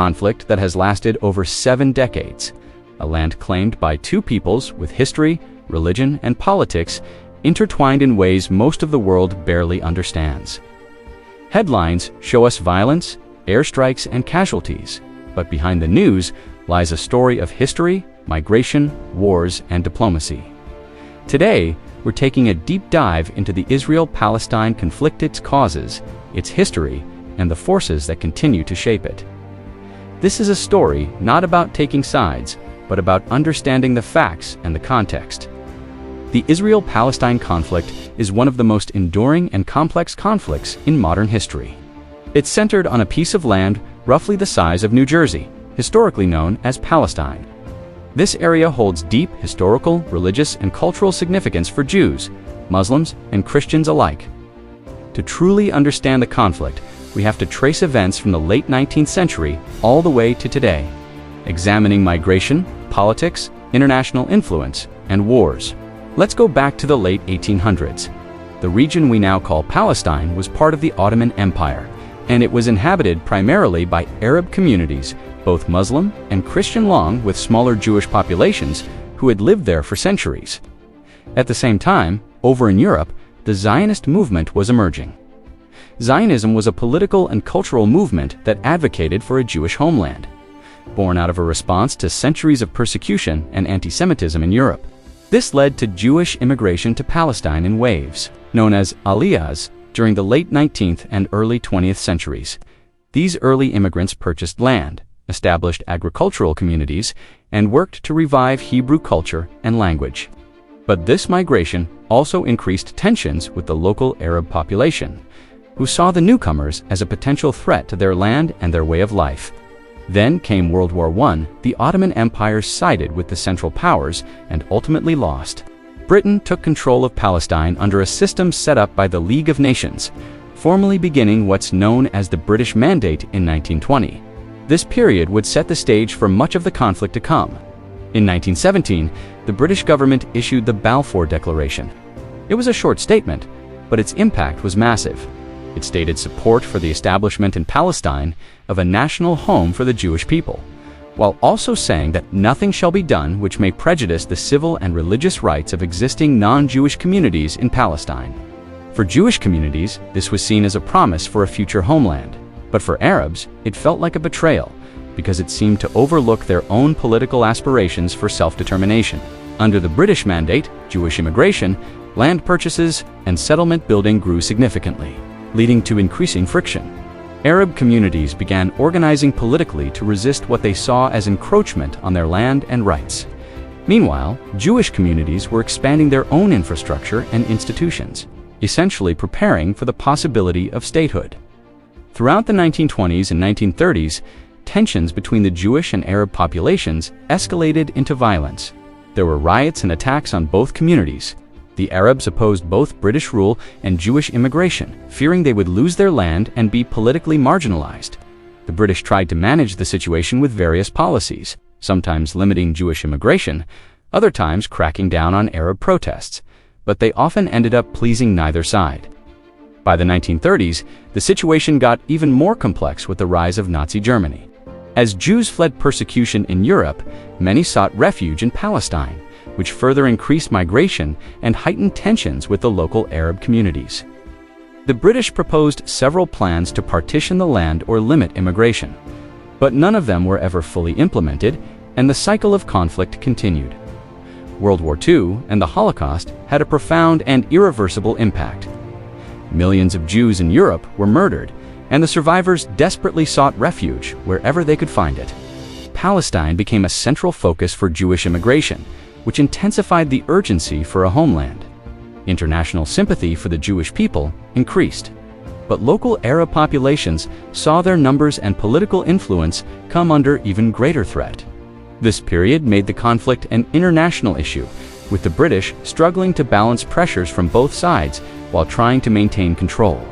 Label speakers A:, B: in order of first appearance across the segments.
A: conflict that has lasted over 7 decades, a land claimed by two peoples with history, religion, and politics intertwined in ways most of the world barely understands. Headlines show us violence, airstrikes, and casualties, but behind the news lies a story of history, migration, wars, and diplomacy. Today, we're taking a deep dive into the Israel-Palestine conflict, its causes, its history, and the forces that continue to shape it. This is a story not about taking sides, but about understanding the facts and the context. The Israel-Palestine conflict is one of the most enduring and complex conflicts in modern history. It's centered on a piece of land roughly the size of New Jersey, historically known as Palestine. This area holds deep historical, religious, and cultural significance for Jews, Muslims, and Christians alike. To truly understand the conflict, we have to trace events from the late 19th century all the way to today, examining migration, politics, international influence, and wars. Let's go back to the late 1800s. The region we now call Palestine was part of the Ottoman Empire, and it was inhabited primarily by Arab communities, both Muslim and Christian, along with smaller Jewish populations who had lived there for centuries. At the same time, over in Europe, the Zionist movement was emerging. Zionism was a political and cultural movement that advocated for a Jewish homeland, born out of a response to centuries of persecution and anti-Semitism in Europe. This led to Jewish immigration to Palestine in waves, known as aliyahs, during the late 19th and early 20th centuries. These early immigrants purchased land, established agricultural communities, and worked to revive Hebrew culture and language. But this migration also increased tensions with the local Arab population, who saw the newcomers as a potential threat to their land and their way of life. Then came World War I. The Ottoman Empire sided with the Central Powers and ultimately lost. Britain took control of Palestine under a system set up by the League of Nations, formally beginning what's known as the British Mandate in 1920. This period would set the stage for much of the conflict to come. In 1917, the British government issued the Balfour Declaration. It was a short statement, but its impact was massive. It stated support for the establishment in Palestine of a national home for the Jewish people, while also saying that nothing shall be done which may prejudice the civil and religious rights of existing non-Jewish communities in Palestine. For Jewish communities, this was seen as a promise for a future homeland, but for Arabs, it felt like a betrayal because it seemed to overlook their own political aspirations for self-determination. Under the British Mandate, Jewish immigration, land purchases, and settlement building grew significantly, leading to increasing friction. Arab communities began organizing politically to resist what they saw as encroachment on their land and rights. Meanwhile, Jewish communities were expanding their own infrastructure and institutions, essentially preparing for the possibility of statehood. Throughout the 1920s and 1930s, tensions between the Jewish and Arab populations escalated into violence. There were riots and attacks on both communities. The Arabs opposed both British rule and Jewish immigration, fearing they would lose their land and be politically marginalized. The British tried to manage the situation with various policies, sometimes limiting Jewish immigration, other times cracking down on Arab protests, but they often ended up pleasing neither side. By the 1930s, the situation got even more complex with the rise of Nazi Germany. As Jews fled persecution in Europe, many sought refuge in Palestine, which further increased migration and heightened tensions with the local Arab communities. The British proposed several plans to partition the land or limit immigration, but none of them were ever fully implemented, and the cycle of conflict continued. World War II and the Holocaust had a profound and irreversible impact. Millions of Jews in Europe were murdered, and the survivors desperately sought refuge wherever they could find it. Palestine became a central focus for Jewish immigration, which intensified the urgency for a homeland. International sympathy for the Jewish people increased, but local Arab populations saw their numbers and political influence come under even greater threat. This period made the conflict an international issue, with the British struggling to balance pressures from both sides while trying to maintain control.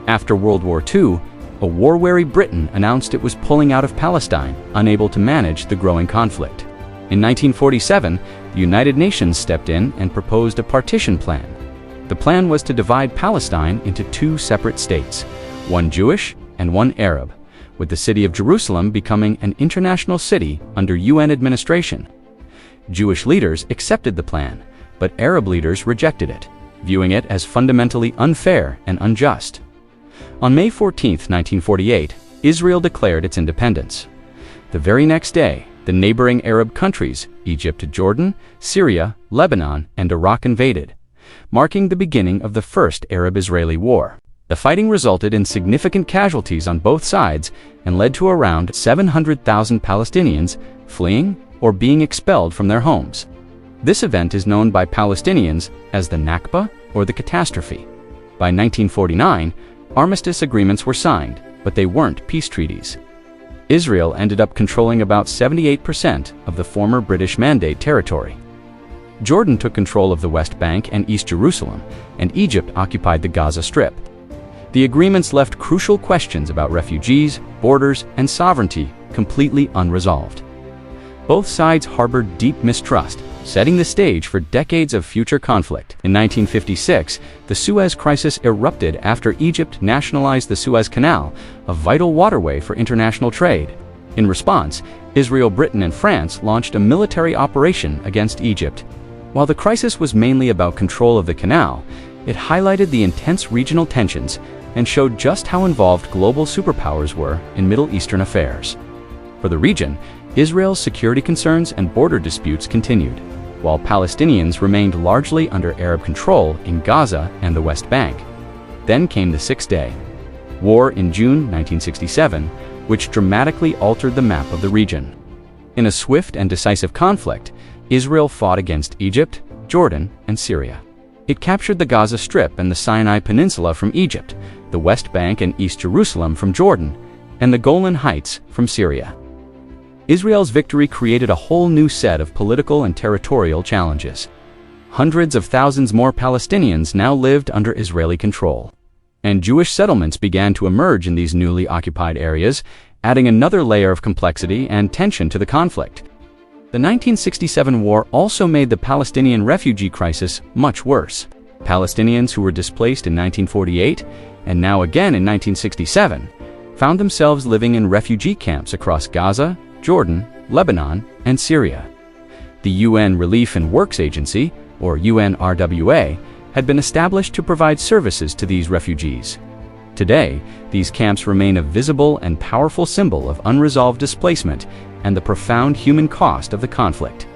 A: After World War II, a war-weary Britain announced it was pulling out of Palestine, unable to manage the growing conflict. In 1947, the United Nations stepped in and proposed a partition plan. The plan was to divide Palestine into two separate states, one Jewish and one Arab, with the city of Jerusalem becoming an international city under UN administration. Jewish leaders accepted the plan, but Arab leaders rejected it, viewing it as fundamentally unfair and unjust. On May 14, 1948, Israel declared its independence. The very next day, the neighboring Arab countries, Egypt, Jordan, Syria, Lebanon, and Iraq invaded, marking the beginning of the First Arab-Israeli War. The fighting resulted in significant casualties on both sides and led to around 700,000 Palestinians fleeing or being expelled from their homes. This event is known by Palestinians as the Nakba or the catastrophe. By 1949, armistice agreements were signed, but they weren't peace treaties. Israel ended up controlling about 78% of the former British Mandate territory. Jordan took control of the West Bank and East Jerusalem, and Egypt occupied the Gaza Strip. The agreements left crucial questions about refugees, borders, and sovereignty completely unresolved. Both sides harbored deep mistrust, setting the stage for decades of future conflict. In 1956, the Suez Crisis erupted after Egypt nationalized the Suez Canal, a vital waterway for international trade. In response, Israel, Britain, and France launched a military operation against Egypt. While the crisis was mainly about control of the canal, it highlighted the intense regional tensions and showed just how involved global superpowers were in Middle Eastern affairs. For the region, Israel's security concerns and border disputes continued, while Palestinians remained largely under Arab control in Gaza and the West Bank. Then came the Six-Day War in June 1967, which dramatically altered the map of the region. In a swift and decisive conflict, Israel fought against Egypt, Jordan, and Syria. It captured the Gaza Strip and the Sinai Peninsula from Egypt, the West Bank and East Jerusalem from Jordan, and the Golan Heights from Syria. Israel's victory created a whole new set of political and territorial challenges. Hundreds of thousands more Palestinians now lived under Israeli control, and Jewish settlements began to emerge in these newly occupied areas, adding another layer of complexity and tension to the conflict. The 1967 war also made the Palestinian refugee crisis much worse. Palestinians who were displaced in 1948 and now again in 1967 found themselves living in refugee camps across Gaza, Jordan, Lebanon, and Syria. The UN Relief and Works Agency, or UNRWA, had been established to provide services to these refugees. Today, these camps remain a visible and powerful symbol of unresolved displacement and the profound human cost of the conflict.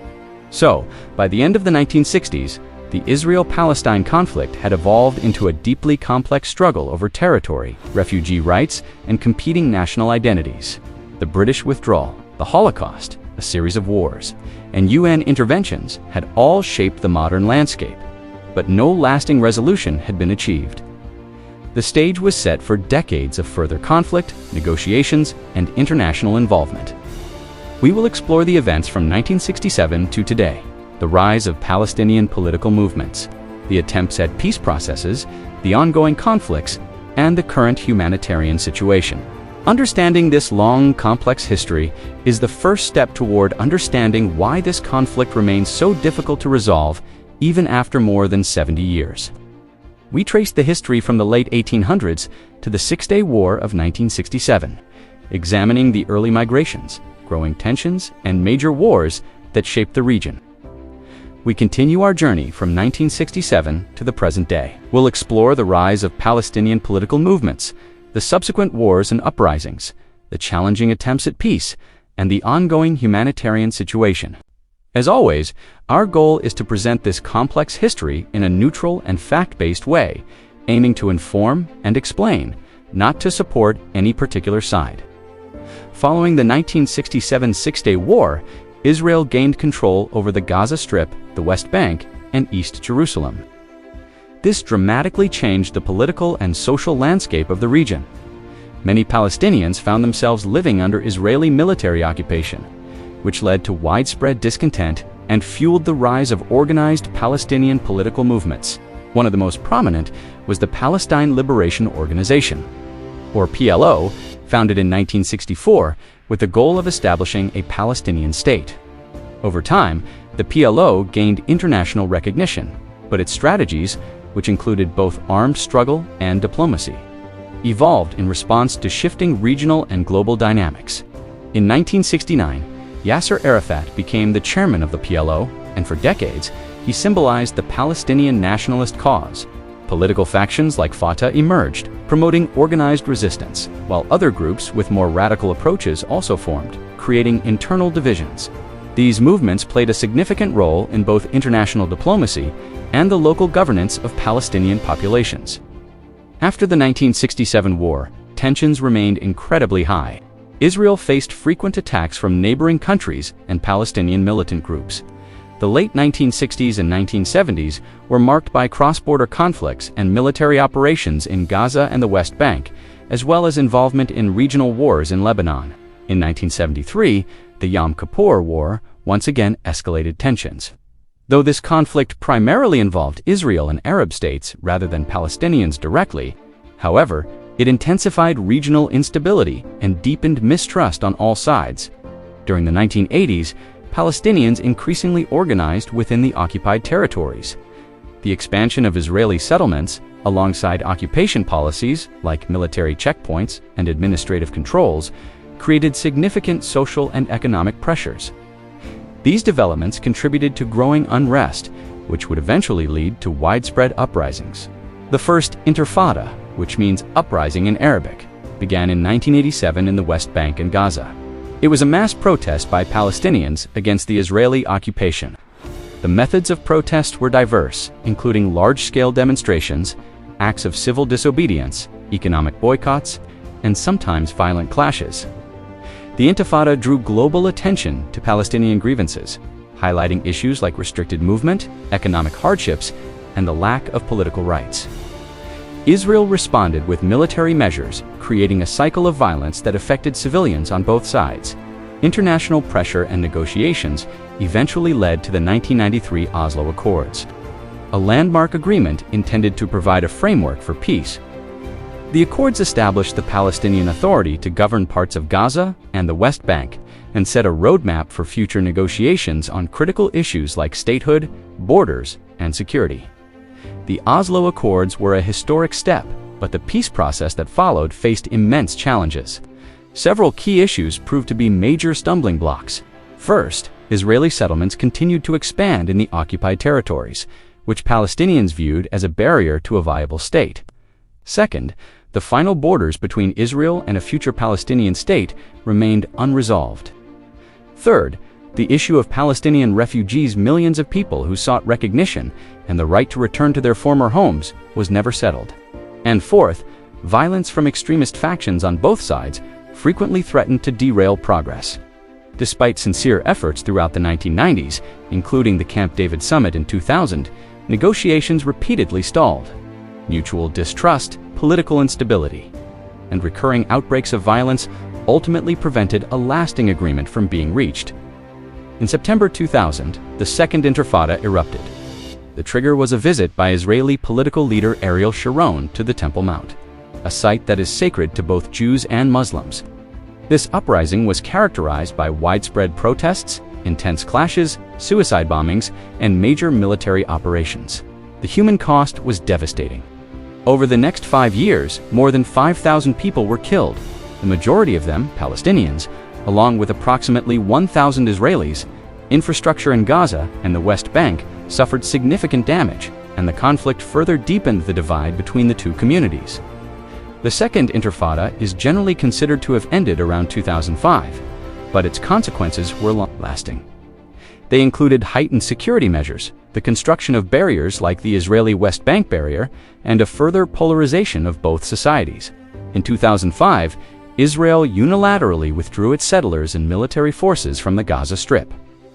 A: So, by the end of the 1960s, the Israel-Palestine conflict had evolved into a deeply complex struggle over territory, refugee rights, and competing national identities. The British withdrawal, the Holocaust, a series of wars, and UN interventions had all shaped the modern landscape, but no lasting resolution had been achieved. The stage was set for decades of further conflict, negotiations, and international involvement. We will explore the events from 1967 to today, the rise of Palestinian political movements, the attempts at peace processes, the ongoing conflicts, and the current humanitarian situation. Understanding this long, complex history is the first step toward understanding why this conflict remains so difficult to resolve even after more than 70 years. We trace the history from the late 1800s to the Six-Day War of 1967, examining the early migrations, growing tensions, and major wars that shaped the region. We continue our journey from 1967 to the present day. We'll explore the rise of Palestinian political movements, the subsequent wars and uprisings, the challenging attempts at peace, and the ongoing humanitarian situation. As always, our goal is to present this complex history in a neutral and fact-based way, aiming to inform and explain, not to support any particular side. Following the 1967 Six-Day War, Israel gained control over the Gaza Strip, the West Bank, and East Jerusalem. This dramatically changed the political and social landscape of the region. Many Palestinians found themselves living under Israeli military occupation, which led to widespread discontent and fueled the rise of organized Palestinian political movements. One of the most prominent was the Palestine Liberation Organization, or PLO, founded in 1964 with the goal of establishing a Palestinian state. Over time, the PLO gained international recognition, but its strategies, which included both armed struggle and diplomacy, evolved in response to shifting regional and global dynamics. In 1969, Yasser Arafat became the chairman of the PLO, and for decades, he symbolized the Palestinian nationalist cause. Political factions like Fatah emerged, promoting organized resistance, while other groups with more radical approaches also formed, creating internal divisions. These movements played a significant role in both international diplomacy and the local governance of Palestinian populations. After the 1967 war, tensions remained incredibly high. Israel faced frequent attacks from neighboring countries and Palestinian militant groups. The late 1960s and 1970s were marked by cross-border conflicts and military operations in Gaza and the West Bank, as well as involvement in regional wars in Lebanon. In 1973, the Yom Kippur War once again escalated tensions. Though this conflict primarily involved Israel and Arab states rather than Palestinians directly, however, it intensified regional instability and deepened mistrust on all sides. During the 1980s, Palestinians increasingly organized within the occupied territories. The expansion of Israeli settlements, alongside occupation policies like military checkpoints and administrative controls, created significant social and economic pressures. These developments contributed to growing unrest, which would eventually lead to widespread uprisings. The first Intifada, which means uprising in Arabic, began in 1987 in the West Bank and Gaza. It was a mass protest by Palestinians against the Israeli occupation. The methods of protest were diverse, including large-scale demonstrations, acts of civil disobedience, economic boycotts, and sometimes violent clashes. The Intifada drew global attention to Palestinian grievances, highlighting issues like restricted movement, economic hardships, and the lack of political rights. Israel responded with military measures, creating a cycle of violence that affected civilians on both sides. International pressure and negotiations eventually led to the 1993 Oslo Accords, a landmark agreement intended to provide a framework for peace. The Accords established the Palestinian Authority to govern parts of Gaza and the West Bank and set a roadmap for future negotiations on critical issues like statehood, borders, and security. The Oslo Accords were a historic step, but the peace process that followed faced immense challenges. Several key issues proved to be major stumbling blocks. First, Israeli settlements continued to expand in the occupied territories, which Palestinians viewed as a barrier to a viable state. Second, the final borders between Israel and a future Palestinian state remained unresolved. Third, the issue of Palestinian refugees, millions of people who sought recognition and the right to return to their former homes, was never settled. And fourth, violence from extremist factions on both sides frequently threatened to derail progress. Despite sincere efforts throughout the 1990s, including the Camp David Summit in 2000, negotiations repeatedly stalled. Mutual distrust, political instability, and recurring outbreaks of violence ultimately prevented a lasting agreement from being reached. In September 2000, the Second Intifada erupted. The trigger was a visit by Israeli political leader Ariel Sharon to the Temple Mount, a site that is sacred to both Jews and Muslims. This uprising was characterized by widespread protests, intense clashes, suicide bombings, and major military operations. The human cost was devastating. Over the next 5 years, more than 5,000 people were killed, the majority of them Palestinians, along with approximately 1,000 Israelis. Infrastructure in Gaza and the West Bank suffered significant damage, and the conflict further deepened the divide between the two communities. The Second Intifada is generally considered to have ended around 2005, but its consequences were long-lasting. They included heightened security measures, the construction of barriers like the Israeli West Bank barrier, and a further polarization of both societies. In 2005, Israel unilaterally withdrew its settlers and military forces from the Gaza Strip.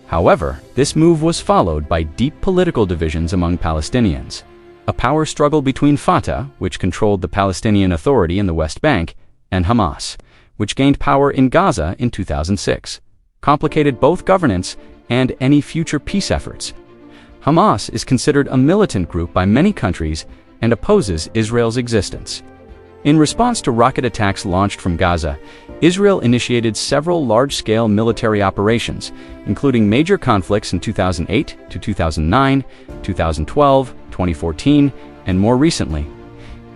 A: However, this move was followed by deep political divisions among Palestinians. A power struggle between Fatah, which controlled the Palestinian Authority in the West Bank, and Hamas, which gained power in Gaza in 2006, complicated both governance and any future peace efforts. Hamas is considered a militant group by many countries and opposes Israel's existence. In response to rocket attacks launched from Gaza, Israel initiated several large-scale military operations, including major conflicts in 2008 to 2009, 2012, 2014, and more recently.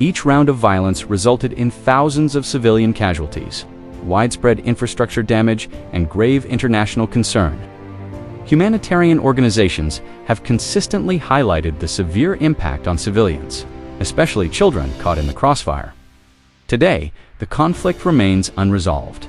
A: Each round of violence resulted in thousands of civilian casualties, widespread infrastructure damage, and grave international concern. Humanitarian organizations have consistently highlighted the severe impact on civilians, especially children caught in the crossfire. Today, the conflict remains unresolved.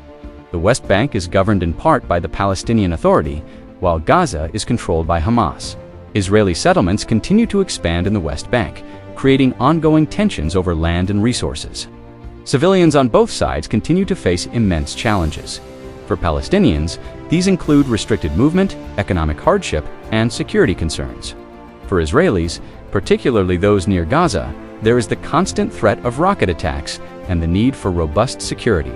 A: The West Bank is governed in part by the Palestinian Authority, while Gaza is controlled by Hamas. Israeli settlements continue to expand in the West Bank, creating ongoing tensions over land and resources. Civilians on both sides continue to face immense challenges. For Palestinians, these include restricted movement, economic hardship, and security concerns. For Israelis, particularly those near Gaza, there is the constant threat of rocket attacks and the need for robust security.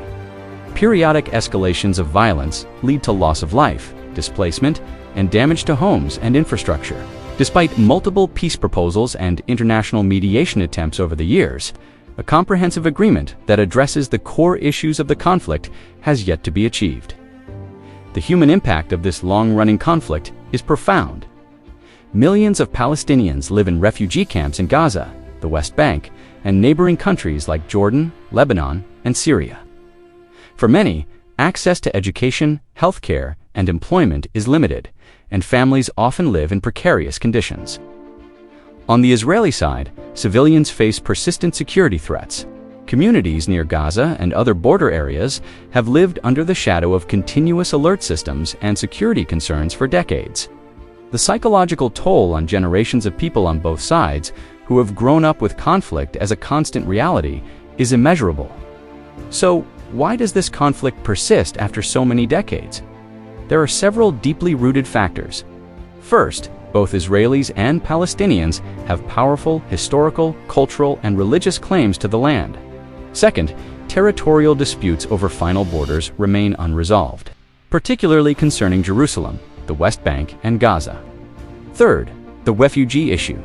A: Periodic escalations of violence lead to loss of life, displacement, and damage to homes and infrastructure. Despite multiple peace proposals and international mediation attempts over the years, a comprehensive agreement that addresses the core issues of the conflict has yet to be achieved. The human impact of this long-running conflict is profound. Millions of Palestinians live in refugee camps in Gaza, the West Bank, and neighboring countries like Jordan, Lebanon, and Syria. For many, access to education, healthcare, and employment is limited, and families often live in precarious conditions. On the Israeli side, civilians face persistent security threats. Communities near Gaza and other border areas have lived under the shadow of continuous alert systems and security concerns for decades. The psychological toll on generations of people on both sides who have grown up with conflict as a constant reality is immeasurable. So, why does this conflict persist after so many decades? There are several deeply rooted factors. First, both Israelis and Palestinians have powerful historical, cultural, and religious claims to the land. Second, territorial disputes over final borders remain unresolved, particularly concerning Jerusalem, the West Bank, and Gaza. Third, the refugee issue,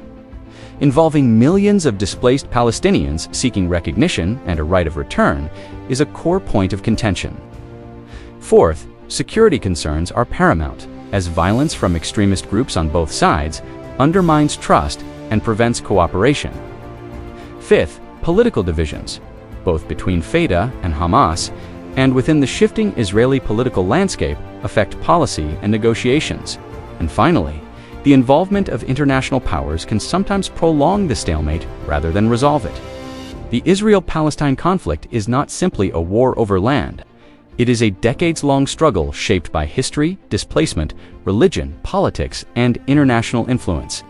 A: involving millions of displaced Palestinians seeking recognition and a right of return, is a core point of contention. Fourth, security concerns are paramount, as violence from extremist groups on both sides undermines trust and prevents cooperation. Fifth, political divisions, both between Fatah and Hamas, and within the shifting Israeli political landscape, affect policy and negotiations. And finally, the involvement of international powers can sometimes prolong the stalemate rather than resolve it. The Israel-Palestine conflict is not simply a war over land. It is a decades-long struggle shaped by history, displacement, religion, politics, and international influence.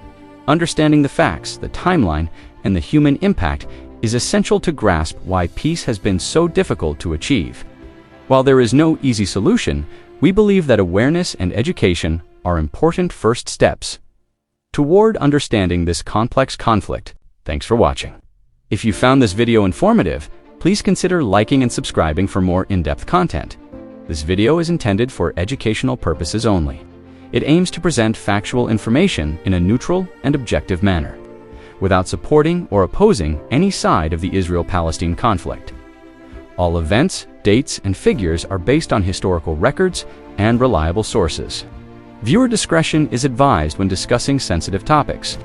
A: Understanding the facts, the timeline, and the human impact is essential to grasp why peace has been so difficult to achieve. While there is no easy solution, we believe that awareness and education are important first steps toward understanding this complex conflict. Thanks for watching. If you found this video informative, please consider liking and subscribing for more in-depth content. This video is intended for educational purposes only. It aims to present factual information in a neutral and objective manner, without supporting or opposing any side of the Israel-Palestine conflict. All events, dates, and figures are based on historical records and reliable sources. Viewer discretion is advised when discussing sensitive topics.